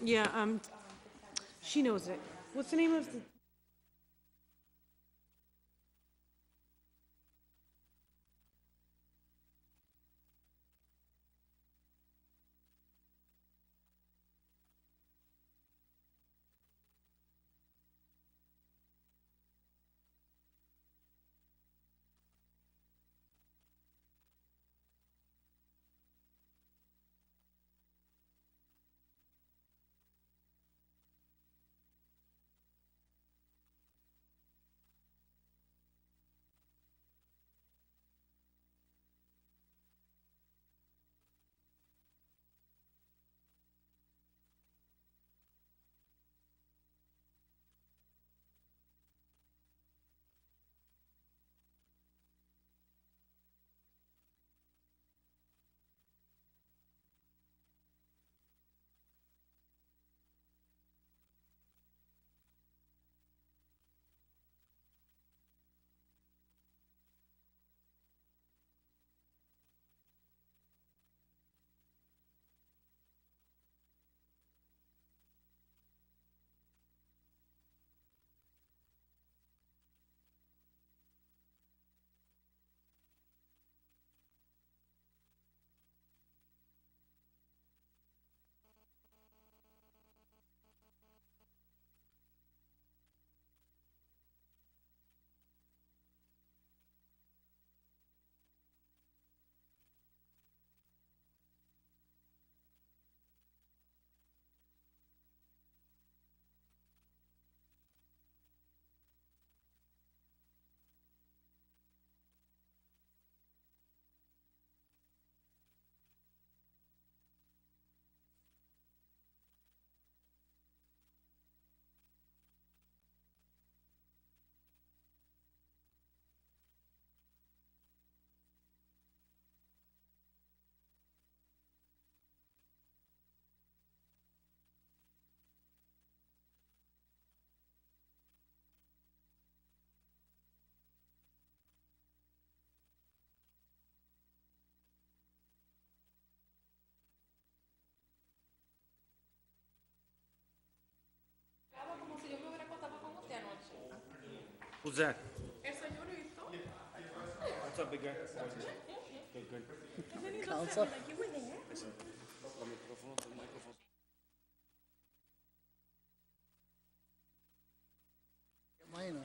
Yeah, she knows it. What's the name of the? Who's that? What's up, big guy? Good, good. Council? Mine on.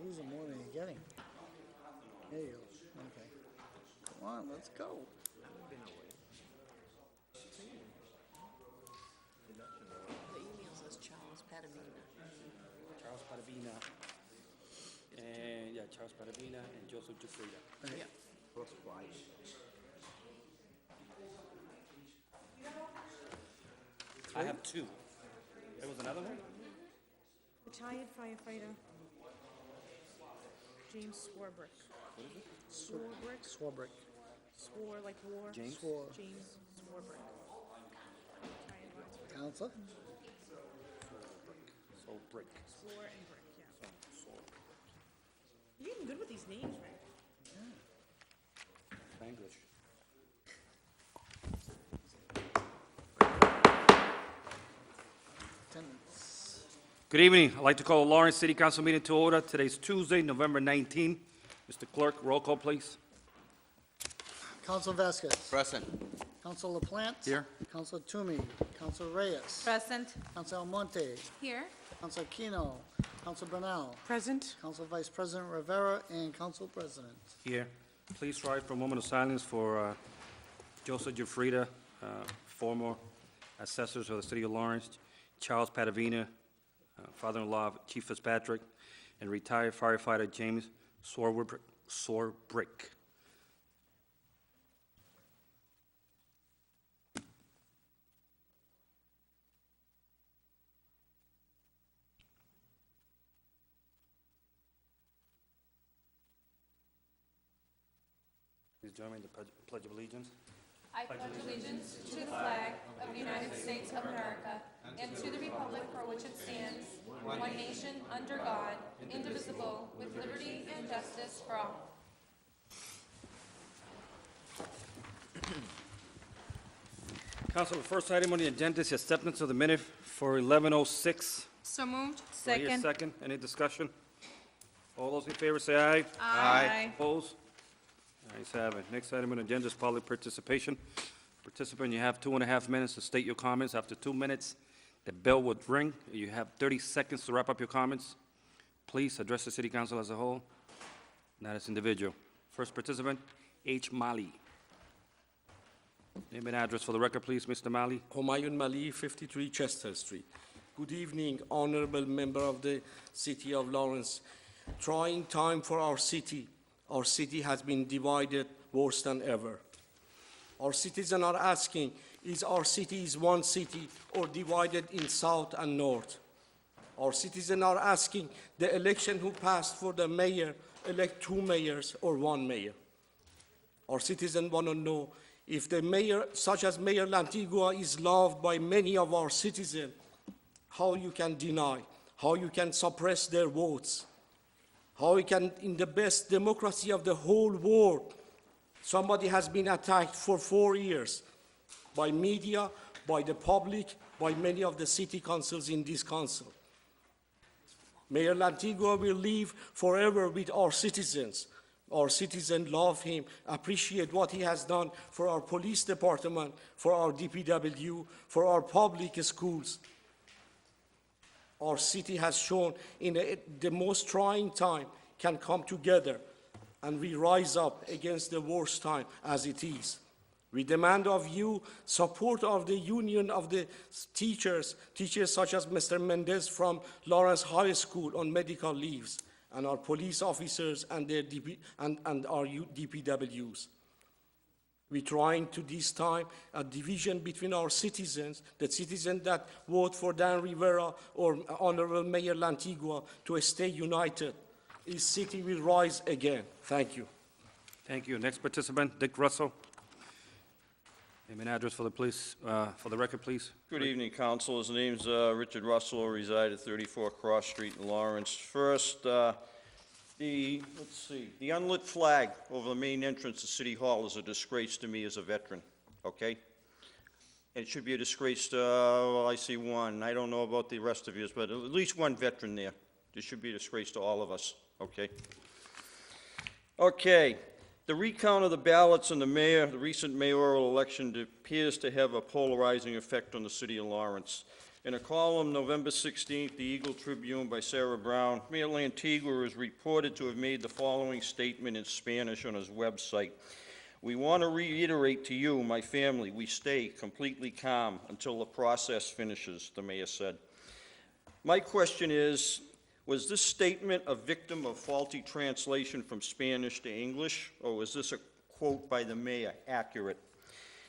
Losing more than you're getting. There you go. Okay. Come on, let's go. The email says Charles Padavina. Charles Padavina. And, yeah, Charles Padavina and Joseph Jafrida. Yeah. I have two. There was another one? Retired firefighter James Swarbrick. Swarbrick? Swarbrick. Swore like war. James? Swar. James Swarbrick. Retired firefighter. Council? So brick. Swore and brick, yeah. You're getting good with these names, right? English. Attendance. Good evening. I'd like to call the Lawrence City Council meeting to order. Today's Tuesday, November 19. Mr. Clerk, roll call, please. Council Vasquez. Present. Council LaPlante. Here. Council Toomey. Council Reyes. Present. Council Almonte. Here. Council Aquino. Council Brunel. Present. Council Vice President Rivera and Council President. Here. Please rise for a moment of silence for Joseph Jafrida, former assessors of the city of Lawrence, Charles Padavina, father-in-law of Chief Fitzpatrick, and retired firefighter James Swarbrick. Please join me in the Pledge of Allegiance. I pledge allegiance to the flag of the United States of America and to the republic for which it stands, one nation, under God, indivisible, with liberty and justice for all. Council, the first item on the agenda is the acceptance of the minute for 11:06. So moved. Do I hear a Second. second? Any discussion? All those in favor say aye. Aye. Opposed? Ayes have it. Next item on the agenda is public participation. Participant, you have 2.5 minutes to state your comments. After 2 minutes, the bell would ring. You have 30 seconds to wrap up your comments. Please address the city council as a whole, not as individual. First participant, H. Mali. Name and address for the record, please, Mr. Mali. Humayun Mali, 53 Chester Street. Good evening, honorable member of the City of Lawrence. Trying time for our city. Our city has been divided worse than ever. Our citizens are asking, is our city is one city or divided in south and north? Our citizens are asking, the election who passed for the mayor, elect 2 mayors or 1 mayor? Our citizens want to know if the mayor, such as Mayor Lantigua, is loved by many of our citizens, how you can deny, how you can suppress their votes, how you can, in the best democracy of the whole world, somebody has been attacked for 4 years by media, by the public, by many of the city councils in this council. Mayor Lantigua will live forever with our citizens. Our citizens love him, appreciate what he has done for our police department, for our DPW, for our public schools. Our city has shown in the most trying time can come together, and we rise up against the worst time as it is. We demand of you support of the union of the teachers such as Mr. Mendez from Lawrence High School on medical leaves, and our police officers and their our DPWs. We're trying to this time a division between our citizens, the citizens that vote for Dan Rivera or Honorable Mayor Lantigua, to stay united. This city will rise again. Thank you. Thank you. Next participant, Dick Russell. Name and address for the police, for the record, please. Good evening, council. His name's Richard Russell. I reside at 34 Cross Street in Lawrence. First, the unlit flag over the main entrance to City Hall is a disgrace to me as a veteran, okay? And it should be a disgrace to, well, I see one. I don't know about the rest of you, but at least one veteran there. This should be a disgrace to all of us, okay? Okay. The recount of the ballots in the recent mayoral election appears to have a polarizing effect on the city of Lawrence. In a column November 16th, the Eagle Tribune by Sarah Brown, Mayor Lantigua is reported to have made the following statement in Spanish on his website. "We want to reiterate to you, my family, we stay completely calm until the process finishes," the mayor said. My question is, was this statement a victim of faulty translation from Spanish to English, or was this a quote by the mayor accurate?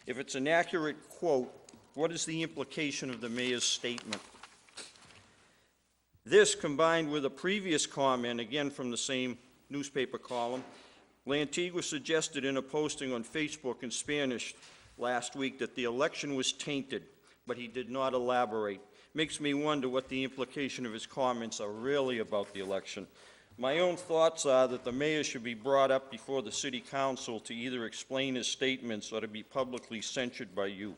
If it's an accurate quote, what is the implication of the mayor's statement? This, combined with a previous comment, again from the same newspaper column, Lantigua suggested in a posting on Facebook in Spanish last week that the election was tainted, but he did not elaborate. Makes me wonder what the implication of his comments are really about the election. My own thoughts are that the mayor should be brought up before the city council to either explain his statements or to be publicly censured by you.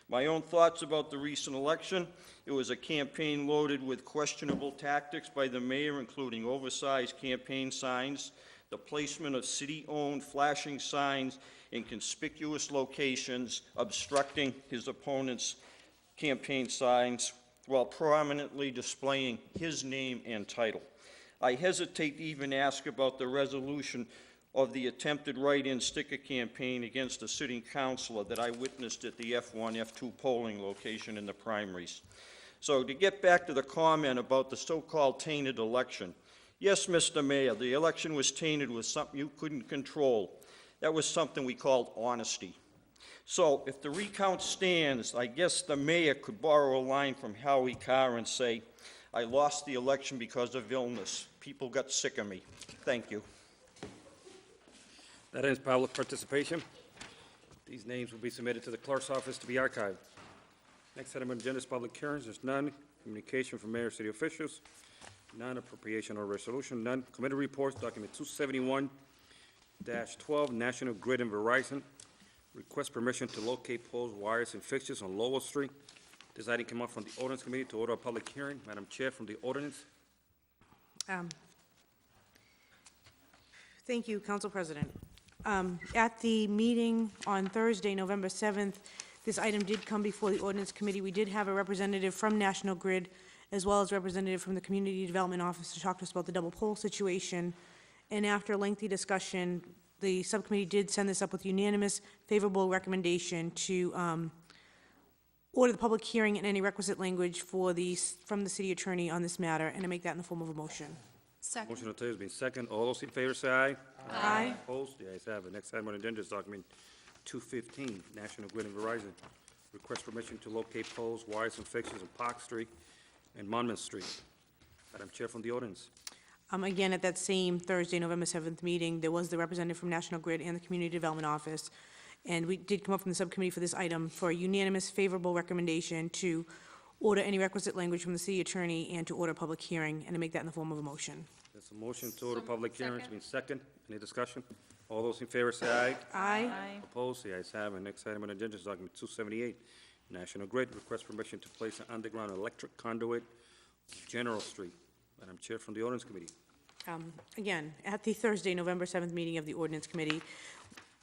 My own thoughts about the recent election: it was a campaign loaded with questionable tactics by the mayor, including oversized campaign signs, the placement of city-owned flashing signs in conspicuous locations, obstructing his opponent's campaign signs while prominently displaying his name and title. I hesitate to even ask about the resolution of the attempted write-in sticker campaign against a sitting councilor that I witnessed at the F1, F2 polling location in the primaries. So to get back to the comment about the so-called tainted election, yes, Mr. Mayor, the election was tainted with something you couldn't control. That was something we called honesty. So if the recount stands, I guess the mayor could borrow a line from Howie Carr and say, "I lost the election because of illness. People got sick of me." Thank you. That ends public participation. These names will be submitted to the clerk's office to be archived. Next item on the agenda is public hearings. There's none. Communication from mayor, city officials. None. Appropriation or resolution. None. Committee reports, document 271-12, National Grid and Verizon. Request permission to locate poles, wires, and fixtures on Lowell Street. This item came up from the ordinance committee to order a public hearing. Madam Chair, from the ordinance. Thank you, Council President. At the meeting on Thursday, November 7th, this item did come before the ordinance committee. We did have a representative from National Grid, as well as representative from the Community Development Office to talk to us about the double pole situation. And after a lengthy discussion, the subcommittee did send this up with unanimous favorable recommendation to order the public hearing and any requisite language from the city attorney on this matter, and to make that in the form of a motion. Second. Motion on the table has been second. All those in favor say aye. Aye. Opposed? The ayes have it. Next item on the agenda is document 215, National Grid and Verizon. Request permission to locate poles, wires, and fixtures on Park Street and Monmouth Street. Madam Chair, from the ordinance. Again, at that same Thursday, November 7th meeting, there was the representative from National Grid and the Community Development Office, and we did come up from the subcommittee for this item for a unanimous favorable recommendation to order any requisite language from the city attorney and to order a public hearing, and to make that in the form of a motion. There's a motion to order So- public hearing. It's second. been second. Any discussion? All those in favor say aye. Aye. Opposed? The ayes have it. Next item on the agenda is document 278, National Grid. Request permission to place an underground electric conduit on General Street. Madam Chair, from the ordinance committee. Again, at the Thursday, November 7th meeting of the ordinance committee,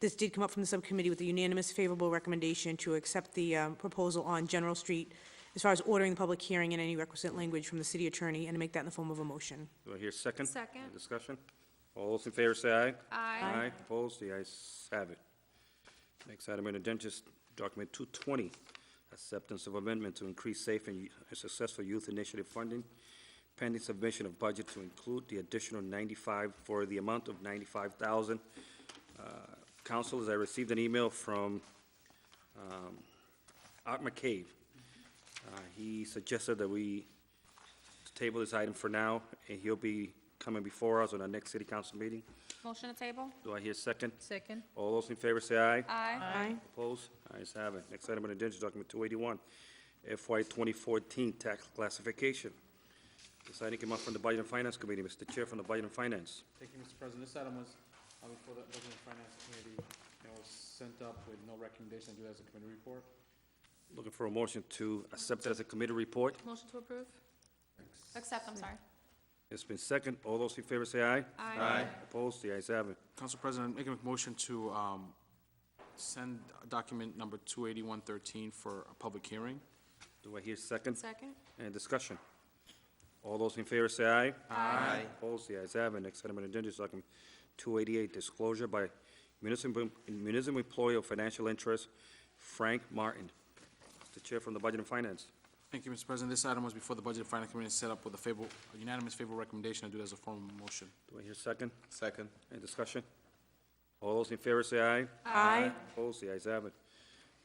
this did come up from the subcommittee with a unanimous favorable recommendation to accept the proposal on General Street as far as ordering the public hearing and any requisite language from the city attorney, and to make that in the form of a motion. Do I hear a second? Second. Any discussion? All those in favor say aye. Aye. Opposed? The ayes have it. Next item on the agenda is document 220, acceptance of amendment to increase safe and successful youth initiative funding, pending submission of budget to include the additional 95, for the amount of 95,000. Councilors, I received an email from Art McCabe. He suggested that we table this item for now, and he'll be coming before us on our next city council meeting. Motion to table? Do I hear a second? Second. All those in favor say aye. Aye. Opposed? Ayes have it. Next item on the agenda is document 281, FY 2014 tax classification. This item came up from the Budget and Finance Committee. Mr. Chair, from the Budget and Finance. Thank you, Mr. President. This item was before the Budget and Finance Committee, and was sent up with no recommendation to do as a committee report. Looking for a motion to accept it as a committee report. Motion to approve? Accept, I'm sorry. It's been second. All those in favor say aye. Aye. Opposed? The ayes have it. Council President, making a motion to send document number 28113 for a public hearing. Do I hear second? Second? Any discussion? All those in favor say aye. Aye. Opposed? The ayes have it. Next item on the agenda is document 288, disclosure by municipal employee of financial interest, Frank Martin. Mr. Chair, from the Budget and Finance. Thank you, Mr. President. This item was before the Budget and Finance Committee, set up with a unanimous favorable recommendation to do it as a form of motion. Do I hear second? Second. Any discussion? All those in favor say aye. Aye. Opposed? The ayes have it.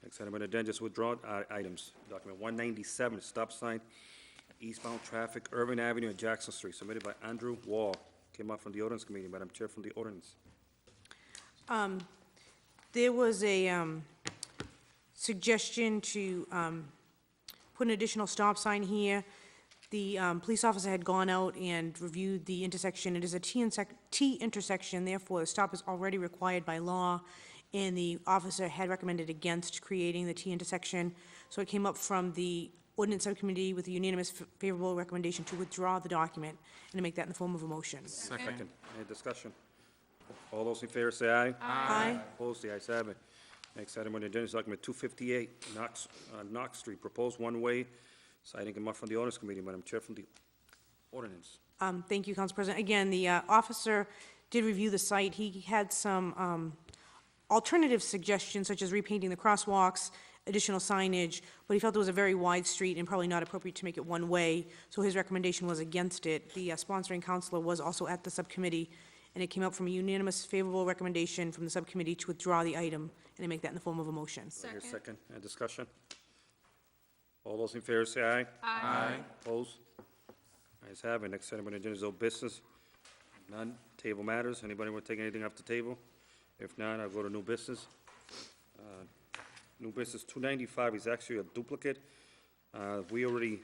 Next item on the agenda is withdrawn items. Document 197, stop sign, eastbound traffic, Irving Avenue and Jackson Street, submitted by Andrew Wall. Came up from the Ordinance Committee. Madam Chair, from the Ordinance. There was a suggestion to put an additional stop sign here. The police officer had gone out and reviewed the intersection. It is a T intersection, therefore the stop is already required by law, and the officer had recommended against creating the T intersection. So it came up from the Ordinance Subcommittee with a unanimous favorable recommendation to withdraw the document and to make that in the form of a motion. Second. Any discussion? All those in favor say aye. Aye. Opposed? The ayes have it. Next item on the agenda is document 258, Knox Street, proposed one-way. Citing came up from the Ordinance Committee. Madam Chair, from the Ordinance. Thank you, Council President. Again, the officer did review the site. He had some alternative suggestions, such as repainting the crosswalks, additional signage, but he felt it was a very wide street and probably not appropriate to make it one-way, so his recommendation was against it. The sponsoring councilor was also at the subcommittee, and it came out from a unanimous favorable recommendation from the subcommittee to withdraw the item and to make that in the form of a motion. Do I hear second? Any discussion? All those in favor say aye. Aye. Opposed? Ayes have it. Next item on the agenda is old business. None. Table matters. Anybody want to take anything off the table? If not, I'll go to new business. New business 295 is actually a duplicate. We already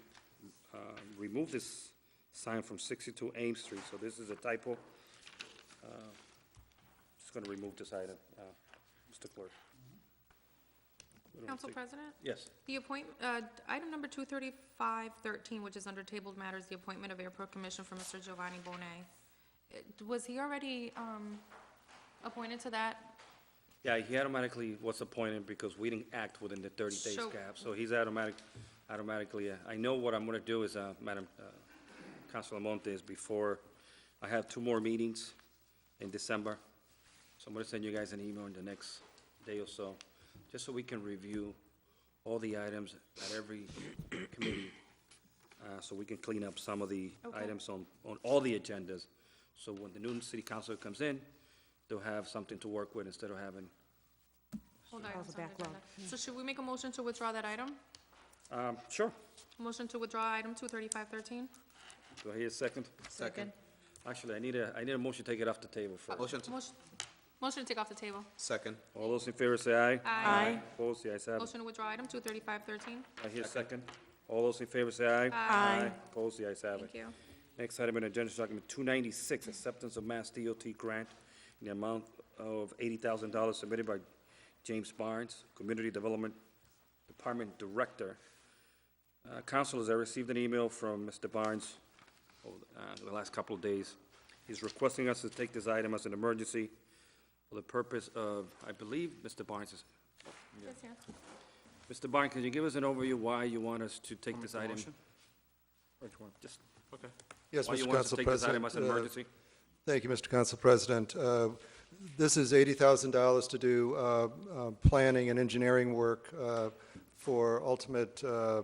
removed this sign from 62 Ames Street, so this is a typo. Just going to remove this item, Mr. Clerk. Council President? Yes. The item number 23513, which is under tabled matters, the appointment of Airport Commission for Mr. Giovanni Bonet. Was he already appointed to that? Yeah, he automatically was appointed because we didn't act within the 30 days So- gap. So he's automatically, I know what I'm going to do is, Madam Councilor Montes, before, I have 2 more meetings in December. So I'm going to send you guys an email in the next day or so, just so we can review all the items at every committee, so we can clean up some of the items on all the agendas. So when the new city council comes in, they'll have something to work with instead of having, Hold on, Cause it's a on the backlog. agenda. So should we make a motion to withdraw that item? sure. Motion to withdraw item 23513? Do I hear a second? Second. Actually, I need a motion to take it off the table first. Motion to take off the table. Second. All those in favor say aye. Aye. Opposed, the ayes have it. Motion to withdraw item 23513? I hear a second. All those in favor say aye. Aye. Opposed, the ayes have it. Thank you. Next item on the agenda is document 296, acceptance of Mass DOT grant in the amount of $80,000 submitted by James Barnes, Community Development Department Director. Councilors, I received an email from Mr. Barnes over the last couple of days. He's requesting us to take this item as an emergency for the purpose of, I believe, Mr. Barnes is, Yes, yes. Mr. Barnes, can you give us an overview why you want us to take this item? Which one? Just Okay. Yes, why you Mr. want us to Council take this item as an President. emergency? Thank you, Mr. Council President. This is $80,000 to do planning and engineering work for ultimate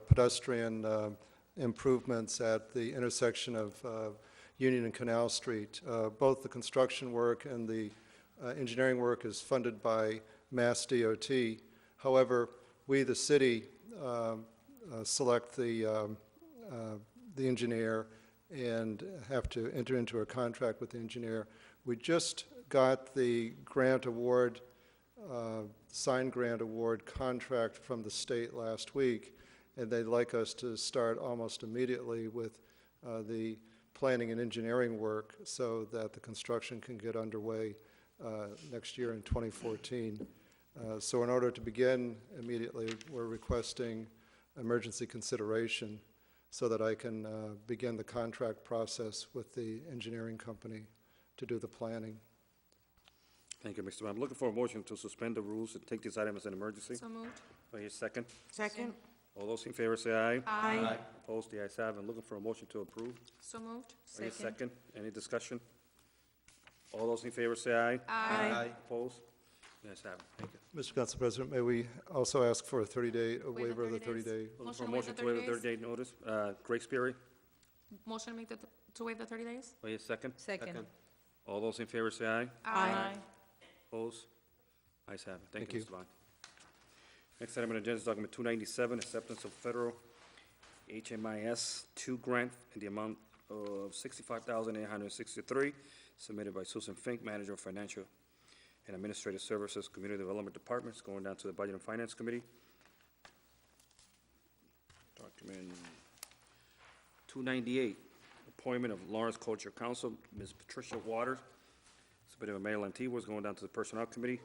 pedestrian improvements at the intersection of Union and Canal Street. Both the construction work and the engineering work is funded by Mass DOT. However, we, the city, select the engineer and have to enter into a contract with the engineer. We just got the grant award, signed grant award contract from the state last week, and they'd like us to start almost immediately with the planning and engineering work so that the construction can get underway next year in 2014. So in order to begin immediately, we're requesting emergency consideration so that I can begin the contract process with the engineering company to do the planning. Thank you, Mr. Mayor. I'm looking for a motion to suspend the rules and take this item as an emergency. So moved. Do I hear a second? Second? All those in favor say aye. Aye. Opposed, the ayes have it. I'm looking for a motion to approve. So moved. Do I hear a second? Any discussion? All those in favor say aye. Aye. Opposed? The ayes have it. Thank you. Mr. Council President, may we also ask for a 30-day, a the waiver of the 30 days. 30-day? Looking for a Motion motion to waive the 30-day notice. Grace Perry, Motion to make to waive the 30 days? do I hear a second? Second. All those in favor say aye. Aye. Opposed? Ayes have it. Thank Thank you, you. Mr. Bond. Next item on the agenda is document 297, acceptance of federal HMIS 2 grant in the amount of $65,863, submitted by Susan Fink, Manager of Financial and Administrative Services, Community Development Departments, going down to the Budget and Finance Committee. Document 298, appointment of Lawrence Culture Council, Ms. Patricia Waters, submitted by Mayor Lantigua, going down to the Personnel Committee.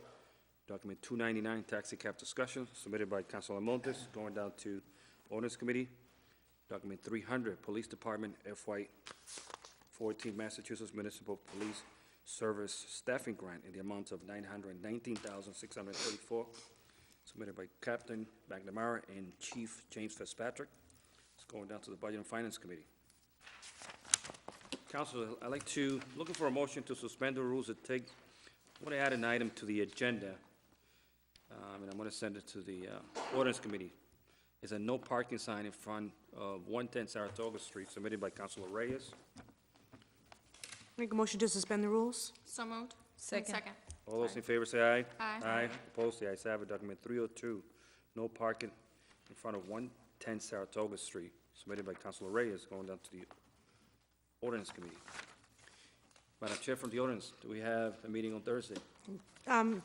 Document 299, taxi cab discussion, submitted by Councilor Montes, going down to Ordinance Committee. Document 300, Police Department FY 14 Massachusetts Municipal Police Service Staffing Grant in the amount of $919,634, submitted by Captain McNamara and Chief James Fitzpatrick. It's going down to the Budget and Finance Committee. Council, I'd like to, looking for a motion to suspend the rules to take, I want to add an item to the agenda, and I'm going to send it to the Ordinance Committee. Is a no parking sign in front of 110 Saratoga Street, submitted by Councilor Reyes. Make a motion to suspend the rules? So moved. Second. All those in favor say aye. Aye. Aye. Opposed, the ayes have it. Document 302, no parking in front of 110 Saratoga Street, submitted by Councilor Reyes, going down to the Ordinance Committee. Madam Chair, from the Ordinance, do we have a meeting on Thursday?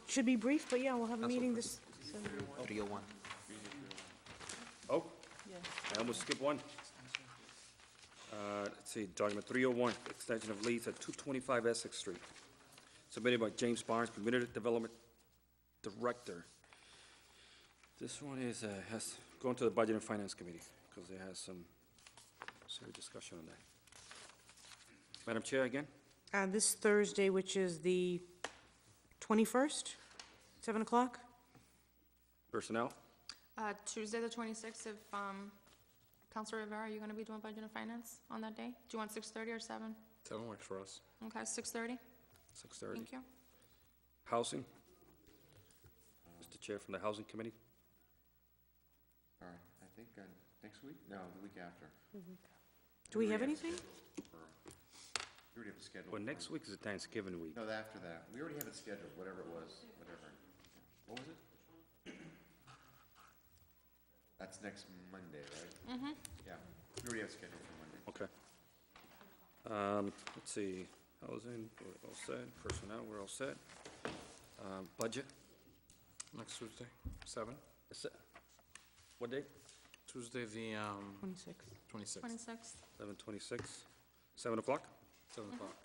Should be brief, but yeah, we'll have a meeting this, 301. Oh, I almost skipped one. Let's see, document 301, extension of lease at 225 Essex Street, submitted by James Barnes, Community Development Director. This one is, has gone to the Budget and Finance Committee, because they has some serious discussion on that. Madam Chair, again? This Thursday, which is the 21st, 7 o'clock? Personnel? Tuesday, the 26th, if, Counselor Rivera, are you gonna be doing budget and finance on that day? Do you want 6:30 or 7? 7 works for us. Okay, 6:30? 6:30. Thank you. Housing? Mr. Chair from the Housing Committee? All right, I think next week? No, the week after. Do we have anything? We already have it scheduled. Well, next week is the Thanksgiving week. No, after that. We already have it scheduled, whatever it was, whatever. What was it? That's next Monday, right? Mm-hmm. Yeah, we already have it scheduled for Monday. Okay. Let's see, housing, we're all set, personnel, we're all set. Budget, Next Tuesday, 7? what date? Tuesday, the 26th. 26th, 26th. 7:26, 7 o'clock? 7 o'clock.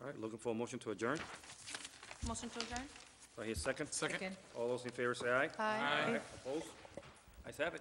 All right, looking for a motion to adjourn. Motion to adjourn? Do I hear a second? Second? All those in favor say aye. Aye. Opposed? Ayes have it.